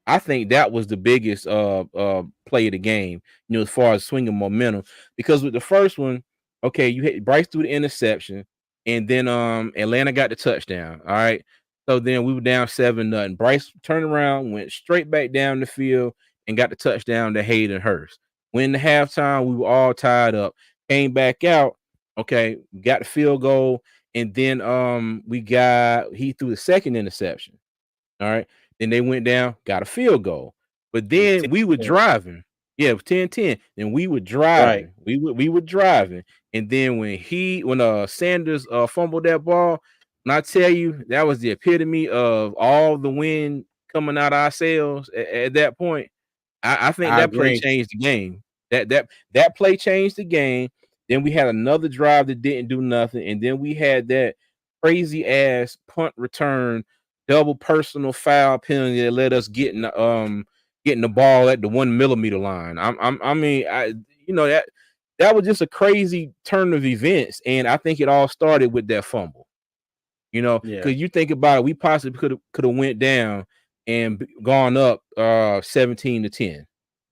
I think that was the biggest play of the game, as far as swinging momentum. Because with the first one, okay, you hit Bryce threw the interception, and then Atlanta got the touchdown. All right. So then we were down 7-0. Bryce turned around, went straight back down the field, and got the touchdown to Hayden Hurst. When the halftime, we were all tied up, came back out, okay, got the field goal, and then he threw the second interception. All right. Then they went down, got a field goal. But It was then we were 10-10. driving. Yeah, it was 10-10. Then we were Right. driving. We were driving. And then when Sanders fumbled that ball, and I tell you, that was the epitome of all the wind coming out our sails at that point. I think I that play agree. changed the game. That play changed the game. Then we had another drive that didn't do nothing, and then we had that crazy ass punt return, double personal foul penalty that let us getting the ball at the 1 millimeter line. I mean, that was just a crazy turn of events, and I think it all started with that fumble. Yeah, Because you think about it, we possibly could have went down and gone up 17-10.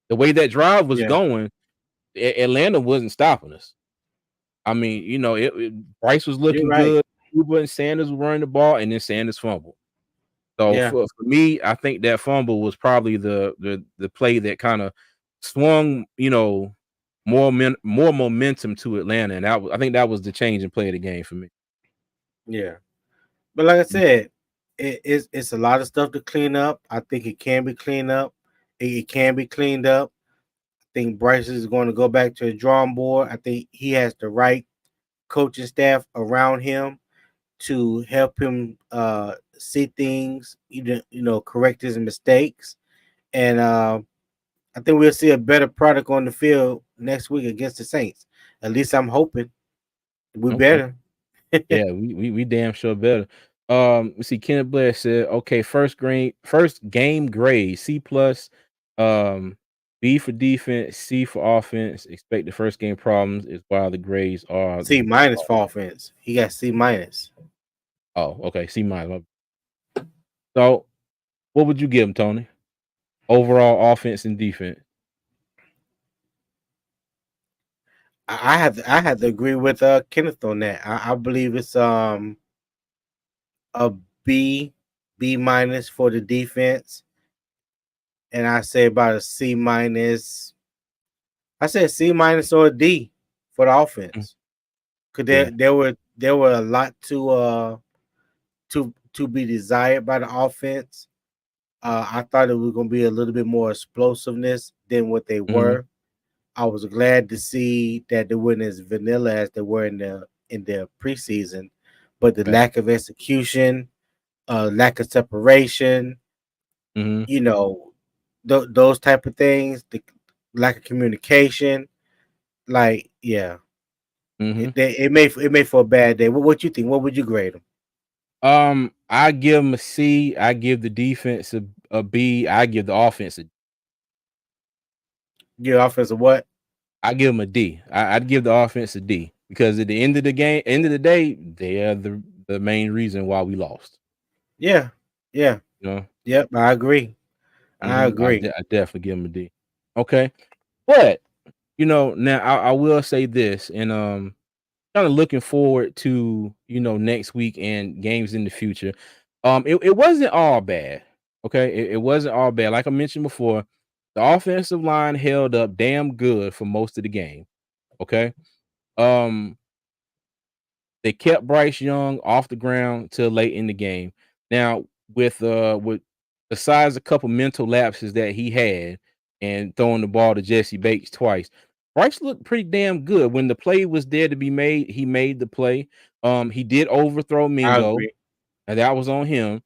The way that drive was yeah. going, Atlanta wasn't stopping us. I mean, Bryce was You're looking right. good. Cuba and Sanders were running the ball, and then Sanders fumbled. So Yeah, for me, I think that fumble was probably the play that kind of swung, more momentum to Atlanta, and I think that was the change in play of the game for me. yeah. But like I said, it's a lot of stuff to clean up. I think it can be cleaned up. It can be cleaned up. I think Bryce is going to go back to the drawing board. I think he has the right coaching staff around him to help him see things, correct his mistakes, and I think we'll see a better product on the field next week against the Saints. At least I'm hoping we Okay. better. Yeah, we damn sure better. Let's see. Kenneth Blair said, "Okay, first game grade C plus, um, B for defense, C for offense. Expect the first game problems is why the grades are C the way they minus are." for offense. He got C minus. Oh, okay, C minus. So, what would you give him, Tony? Overall offense and defense. I had to agree with Kenneth on that. I believe it's a B B minus for the defense, and I say about a C minus. I said C minus or a D for the Mm, offense. Cause yeah. there were a lot to be desired by the offense. I thought it was going to be a little bit more explosiveness than what they Hmm. were. I was glad to see that they weren't as vanilla as they were in the preseason, but the Right. lack of execution, lack of separation, Hmm. you know, those type of things, the lack of communication, like yeah, Hmm. it made for a bad day. What you think? What would you grade them? I give him a C. I give the defense a B. I give the offense a Your offensive what? I give them a D. I'd give the offense a D because at the end of the day, they are the main reason why we lost. Yeah, yeah, You know, yep. I agree. I agree. I definitely give them a D. Okay, but now I will say this, and kind of looking forward to next week and games in the future. It wasn't all bad. Okay, it wasn't all bad. Like I mentioned before, the offensive line held up damn good for most of the game. Okay. Um, They kept Bryce Young off the ground till late in the game. Now, with besides a couple mental lapses that he had and throwing the ball to Jesse Bates twice, Bryce looked pretty damn good. When the play was there to be made, he made the play. He did overthrow I Mingo, agree. and that was on him.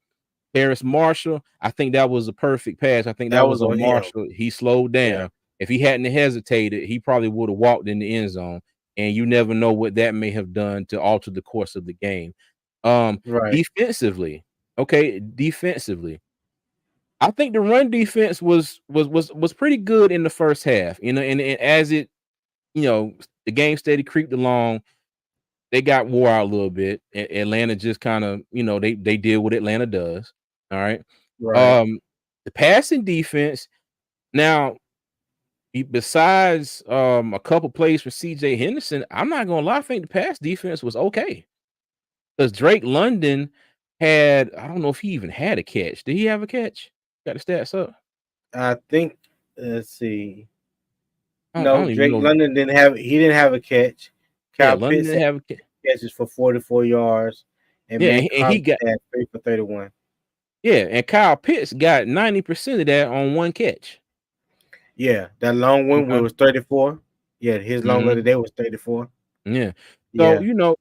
Harris Marshall, I think that was a perfect pass. I think That that was was on on him. Marshall. He slowed Yeah. down. If he hadn't hesitated, he probably would have walked in the end zone. And you never know what that may have done to alter the course of the game. Right. Defensively, okay, defensively, I think the run defense was pretty good in the first half. And as you know, the game steady creeped along, they got wore out a little bit. Atlanta just kind of, they did what Atlanta does. All right. Right. Um, the passing defense now, besides a couple plays for CJ Henderson, I'm not gonna lie, I think the pass defense was okay. Because Drake London I don't know if he even had a catch. Did he have a catch? Got the stats up. I think. Let's see. I No, don't even Drake know. London didn't have. He didn't have a catch. Yeah, Kyle London Pitts didn't had have a catch. catches for 44 yards, and Yeah, Matt and he Collins got had 3 for 31. and Kyle Pitts got 90% of that on one catch. Yeah, that long one Okay. was 34. Yeah, his long of the Mhm. day was 34. Yeah. So, Yeah,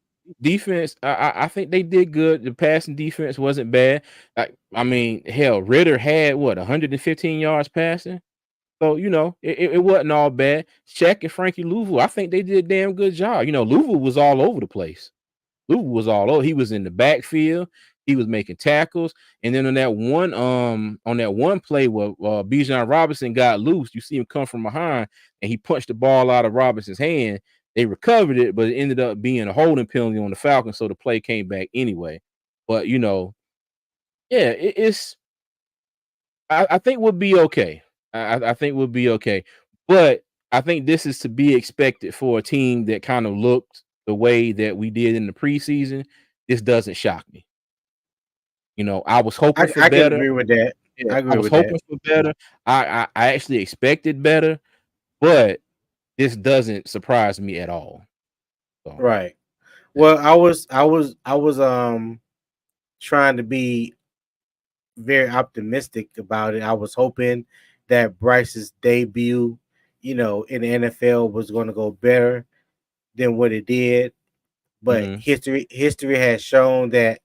defense, I think they did good. The passing defense wasn't bad. I mean, hell, Ritter had what, 115 yards passing? So, it wasn't all bad. Shaq and Frankie Louvu, I think they did a damn good job. Louvu was all over the place. Louvu was all over. He was in the backfield. He was making tackles. And then on that one play where Bijan Robinson got loose, you see him come from behind and he punched the ball out of Robinson's hand. They recovered it, but it ended up being a holding penalty on the Falcons, so the play came back anyway. But yeah, it's I think we'll be okay. I think we'll be okay. But I think this is to be expected for a team that kind of looked the way that we did in the preseason. This doesn't shock me. I was hoping for I can better. agree with that. Yeah, I I agree was with that. hoping for better. I actually expected better, but this doesn't surprise me at all. So Right. yeah. Well, I was trying to be very optimistic about it. I was hoping that Bryce's debut, in the NFL was going to go better than what it did. But Mhm. history has shown that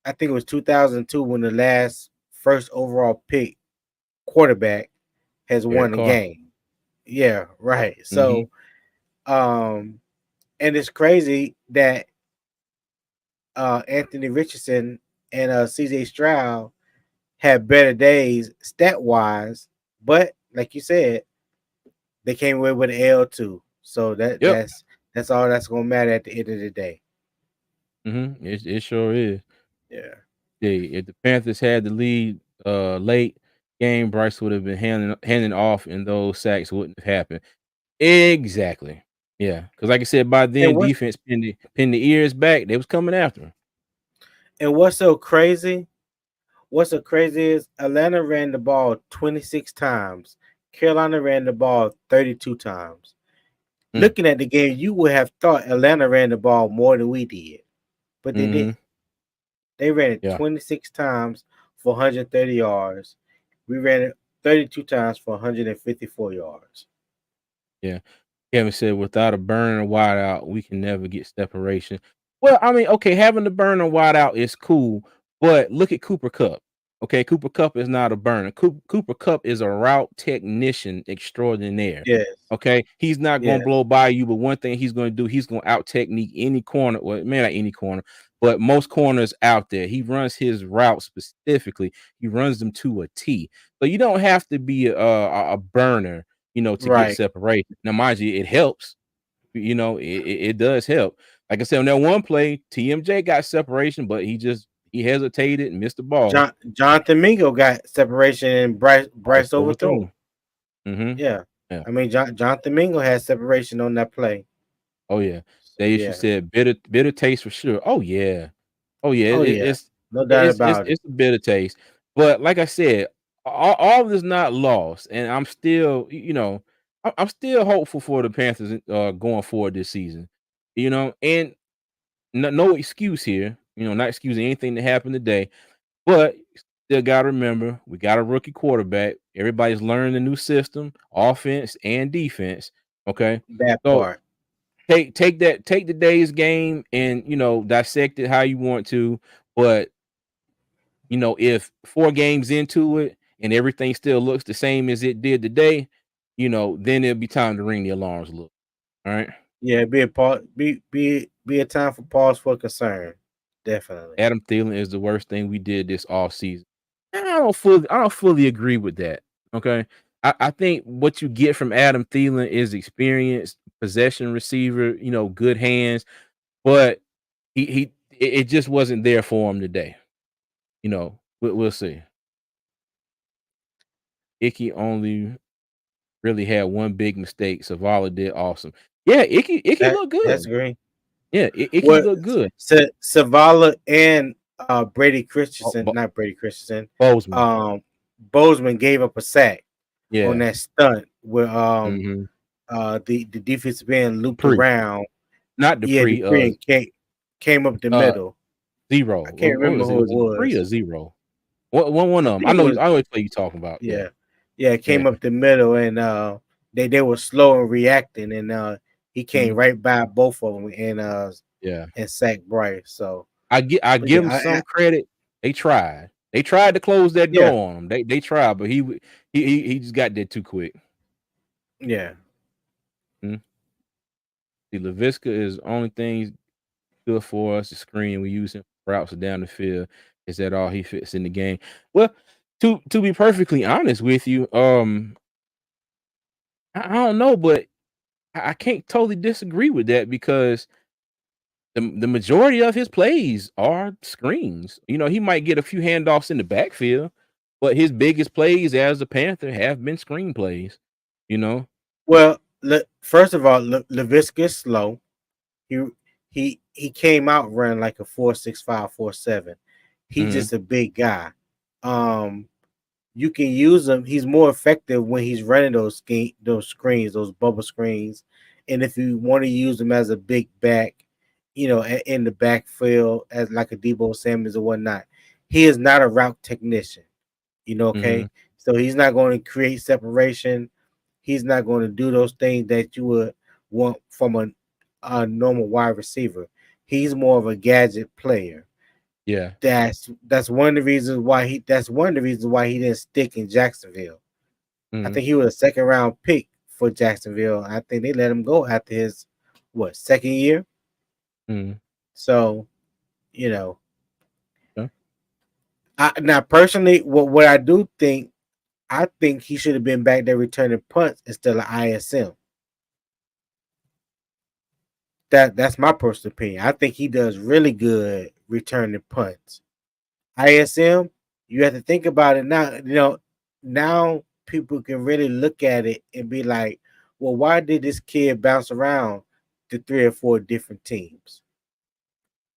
I think it was 2002 when the last first overall pick quarterback has Derek won a Carr. game. Yeah, right. Mhm. So, um, and it's crazy that Anthony Richardson and CJ Stroud had better days stat wise, but like you said, they came away with an L too. So Yep. that's all that's gonna matter at the end of the day. Mhm. It sure is. Yeah. Yeah, if the Panthers had the lead late game, Bryce would have been handing off, and those sacks wouldn't have happened. Exactly. Yeah, because like I said, by And then defense pinned the ears back. They was coming after him. what's so crazy? What's so crazy is Atlanta ran the ball 26 times. Carolina ran the ball 32 times. Mm. Looking at the game, you would have thought Atlanta ran the ball more than we did, but they Mhm. didn't. They ran it Yeah. 26 times for 130 yards. We ran it 32 times for 154 yards. Yeah. Kevin said, "Without a burner wide out, we can never get separation." Well, I mean, okay, having the burner wide out is cool, but look at Cooper Cup. Okay, Cooper Cup is not a burner. Cooper Cup is a route technician extraordinaire. Yes, Okay, he's not going to yes, blow by you, but one thing he's going to do, he's going to out technique any corner. Well, maybe not any corner, but most corners out there. He runs his route specifically. He runs them to a T. So you don't have to be a burner to get right. separation. Now, mind you, it helps. It does help. Like I said, on that one play, TMJ got separation, but he hesitated and missed the ball. Jonathan Mingo got separation and Bryce Bryce overthrew him. overthrown. Mhm. Yeah, Yeah. I mean Jonathan Mingo had separation on that play. Oh, yeah. So, They she yeah. said bitter taste for sure. Oh, yeah. Oh, yeah. Oh yeah, no doubt about it. It's a bitter taste. But like I said, all of this not lost, and I'm still, I'm still hopeful for the Panthers, going forward this season, and no excuse here, not excusing anything that happened today, but still gotta remember we got a rookie quarterback. Everybody's learning the new system, offense and defense. Okay. That So part. take the day's game and dissect it how you want to. But if 4 games into it and everything still looks the same as it did today, then it'll be time to ring the alarms a little. All right. Yeah, be a pause, be a time for pause for concern. Definitely. Adam Thielen is the worst thing we did this off season. I don't fully agree with that. Okay. I think what you get from Adam Thielen is experience, possession receiver, good hands, but it just wasn't there for him today. We'll see. Icky only really had one big mistake. Savala did awesome. Yeah, Icky looked That's good. great. Yeah, Icky Well, looked good. Savala and Brady Bo- Christensen, Bo- not Brady Christensen, Bozeman. um, Bozeman gave up a sack on Yeah. that stunt where Hmm. the defensive end looped Dupree. around. Not Yeah, Dupree. Dupree and came up the Uh middle. Zero. I can't What remember was it? who it Was it Dupree or was. Zero? One I of them. think it was I know what play you talking about. Yeah. yeah. Yeah, it Yeah. came up the middle and they were slow in reacting and he came Mhm. right by both of them Yeah. and sacked Bryce. So I but yeah, give them some credit. They tried. They tried to close that Yeah, door on him. They tried, but he just got there too quick. yeah. Mhm. See, Laviska is only thing he's good for us. The screen we use him for routes down the field. Is that all he fits in the game? Well, to be perfectly honest with you, I don't know, but I can't totally disagree with that because the majority of his plays are screens. You know, he might get a few handoffs in the backfield, but his biggest plays as a Panther have been screen plays. You know? Well, first of all, Laviska is slow. He he came out running like a 4.65, 4.7. He's Mhm. just a big guy. Um, you can use him. He's more effective when he's running those screens, those bubble screens. And if you want to use him as a big back, in the backfield as like a Debo Samuels or whatnot, he is not a route technician. Mhm. Okay, so he's not going to create separation. He's not going to do those things that you would want from a normal wide receiver. He's more of a gadget player. Yeah. That's one of the reasons why he didn't stick in Jacksonville. I Mhm. think he was a second round pick for Jacksonville. I think they let him go after his second year. Mhm. So you know, Yeah. now personally, what I do think, I think he should have been back there returning punts instead of ISM. That's my personal opinion. I think he does really good returning punts. ISM, you have to think about it now. Now people can really look at it and be like, well, why did this kid bounce around to three or four different teams?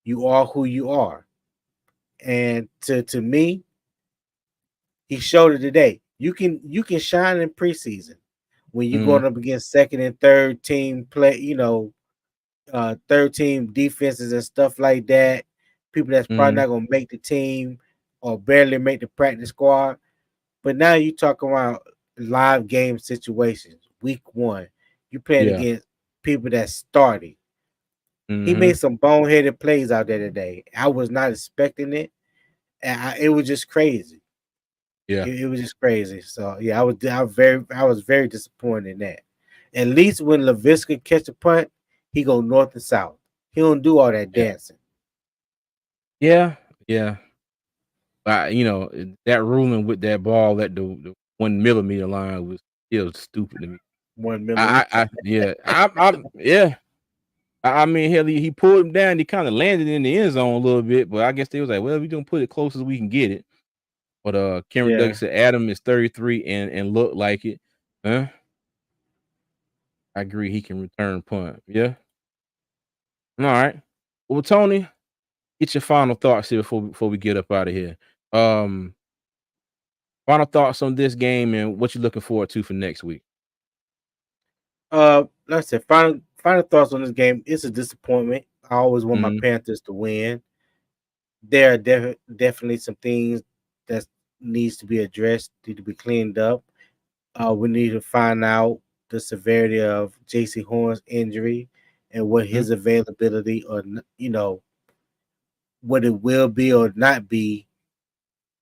You are who you are. And to me, he showed it today. You can shine in preseason when you're Mhm. going up against second and third team play, third team defenses and stuff like that. People that's probably Mhm. not gonna make the team or barely make the practice squad. But now you talk about live game situations. Week one, you playing Yeah. against people that started. He made Mhm. some boneheaded plays out there today. I was not expecting it, and it was just crazy. Yeah. It was just crazy. So yeah, I was very disappointed in that. At least when Laviska catch a punt, he go north and south. He don't do all that Yeah. dancing. Yeah. Yeah. That ruling with that ball at the 1 millimeter line was still stupid to me. 1 millimeter. Yeah. Yeah. I mean, hell, he pulled him down. He kind of landed in the end zone a little bit, but I guess they was like, "Well, we're gonna put it close as we can get it." But Cameron Yeah. Douglas said Adam is 33 and looked like it. Huh? I agree. He can return punt. Yeah. All right. Well, Tony, get your final thoughts here before we get up out of here. Um, Final thoughts on this game and what you're looking forward to for next week. Like I said, final thoughts on this game. It's a disappointment. I always want my Mhm. Panthers to win. There are definitely some things that needs to be addressed, need to be cleaned up. We need to find out the severity of J.C. Horn's injury and what Mhm. his availability or what it will be or not be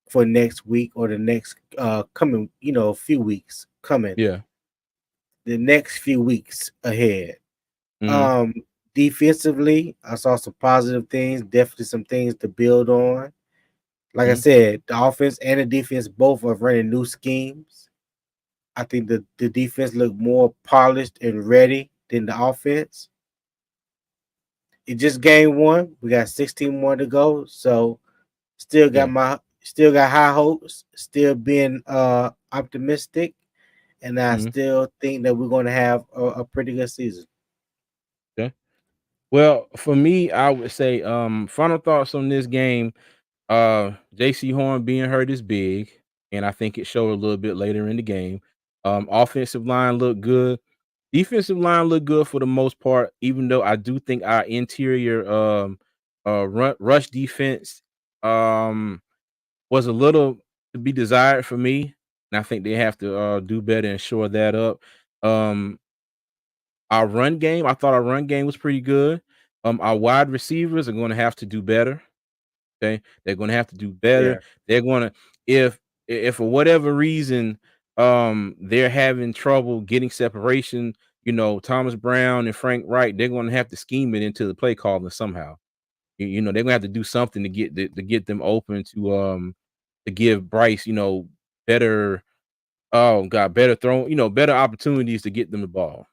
for next week or the next coming few weeks coming, Yeah. the next few weeks ahead. Mhm. Um, Defensively, I saw some positive things, definitely some things to build on. Like I Mhm. said, the offense and the defense both are running new schemes. I think the defense looked more polished and ready than the offense. It just game one. We got 16 more to go. So Yeah. still got high hopes, still being optimistic, and I Mhm. still think that we're gonna have a pretty good season. Okay. Well, for me, I would say final thoughts on this game. JC Horn being hurt is big, and I think it showed a little bit later in the game. Offensive line looked good. Defensive line looked good for the most part, even though I do think our interior rush defense um was a little to be desired for me. And I think they have to do better and shore that up. Um our run game, I thought our run game was pretty good. Our wide receivers are gonna have to do better. Okay, they're gonna have to do better. Yeah. They're gonna if for whatever reason they're having trouble getting separation, Thomas Brown and Frank Wright, they're gonna have to scheme it into the play calling somehow. They're gonna have to do something to get them open to give Bryce, better better throw, better opportunities to get them the ball.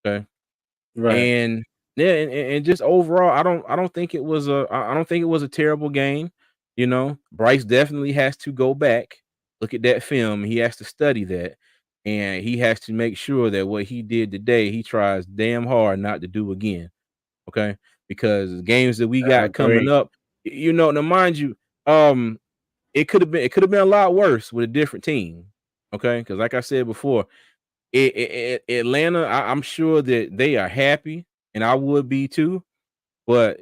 Okay. Right. And yeah, and just overall, I don't think it was I don't think it was a terrible game. Bryce definitely has to go back, look at that film. He has to study that, and he has to make sure that what he did today, he tries damn hard not to do again. Okay, because the games that we I got coming agree. up, now mind you, um, it could have been a lot worse with a different team. Okay, because like I said before, Atlanta, I'm sure that they are happy, and I would be too. But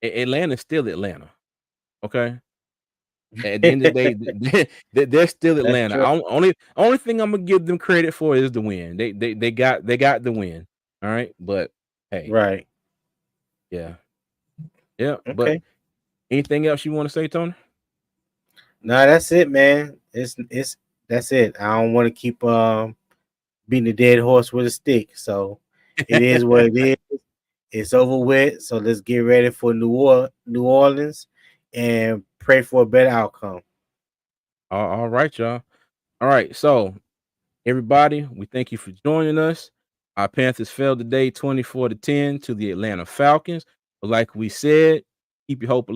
Atlanta's still Atlanta. Okay, at the end of the day, they're still That's Atlanta. true. Only thing I'm gonna give them credit for is the win. They got the win. All right, but hey, Right. yeah, yeah. But Okay. anything else you want to say, Tony? No, that's it, man. It's that's it. I don't want to keep beating the dead horse with a stick. So it is what it is. It's over with. So let's get ready for New Orleans and pray for a better outcome. All right, y'all. All right, so everybody, we thank you for joining us. Our Panthers fell today 24-10 to the Atlanta Falcons. But like we said, keep hope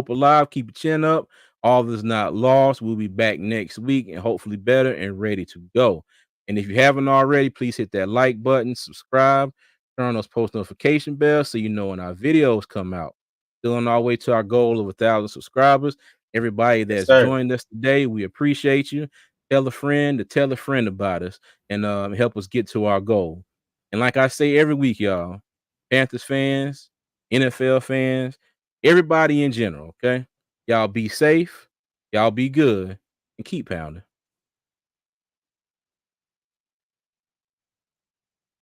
alive, keep your chin up. All is not lost. We'll be back next week and hopefully better and ready to go. And if you haven't already, please hit that like button, subscribe, turn on those post notification bells so you know when our videos come out. Still on our way to our goal of 1,000 subscribers. Everybody Yes, that's sir. joined us today, we appreciate you. Tell a friend to tell a friend about us and help us get to our goal. And like I say every week, y'all, Panthers fans, NFL fans, everybody in general, okay? Y'all be safe, y'all be good, and keep pounding.